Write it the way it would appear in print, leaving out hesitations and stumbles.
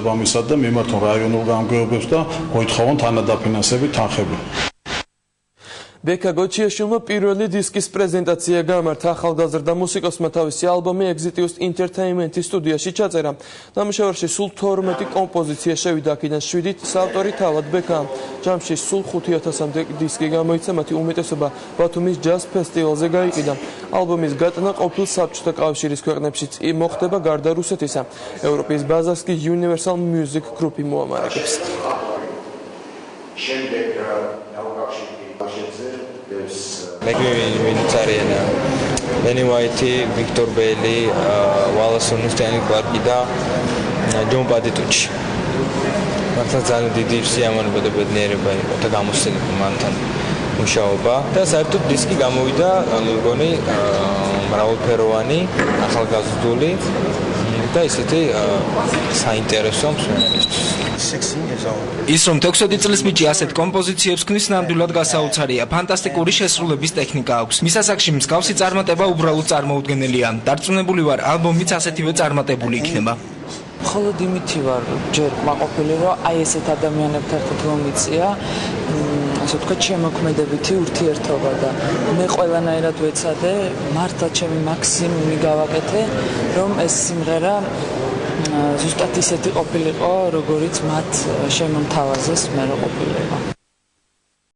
ამისად და მიმართონ რაიონულ გამგეობებს და მოითხოვონ თანადაფინანსებით თანხები. ბექა გოჩიაშვილმა პირველი დისკის პრეზენტაცია გამართა. ახალგაზრდა მუსიკოსმა თავისი ალბომი Exitius Entertainment-ის სტუდიაში ჩაწერა. ნამუშევარში სულ 12 კომპოზიცია შევიდა, აქედან 7-ით საავტორი თავად ბექა. ჯამში სულ 5000-მდე დისკი გამოიცა, მათი უმეტესობა ბათუმის ჯაზ ფესტივალზე გაიყიდა. ალბომის გატანა ყოფილ საბჭოთა კავშირის ქვეყნებშიც მოხდება გარდა რუსეთისა. ევროპის ბაზას კი Universal Music Group-ი მოამარაგებს. Vinitsariana, Lenny White, Victor Bailey, Wallace Stanley Clark და John Patitucci. მართლა ძალიან დიდი სიამოვნება და ბედნიერება იყო და გამოსცემი მანთან მუშაობა და საერთოდ დისკი გამოვიდა, მე მგონი, მრავალფეროვანი, ახალგაზრდული და ისეთი საინტერესო მსმენელისთვის. ის რომ 16 წლის ბიჭი ასეთ კომპოზიციებს ქმნის ნამდვილად გასაოცარია. ფანტასტიკური შესრულების ტექნიკა აქვს. მის ასაკში მსგავსი წარმატება უბრალოდ წარმოუდგენელია. დარწმუნებული ვარ, ალბომიც ასეთივე წარმატებული იქნება. მხოლოდ იმითი ვარ ჯერ მაყოფილი, რომ აი ესეთ ადამიანებთან ერთად მომიწია, ასე ვთქვათ, შემოქმედებითი ურთიერთობა და მე ყველანაირად ვეცადე, მართლა ჩემი მაქსიმუმი გავაკეთე, რომ ეს სიმღერა ზუსტად ისეთი ყოფილიყო, როგორიც მათ შემომთავაზეს მე რო ყოფილიყო.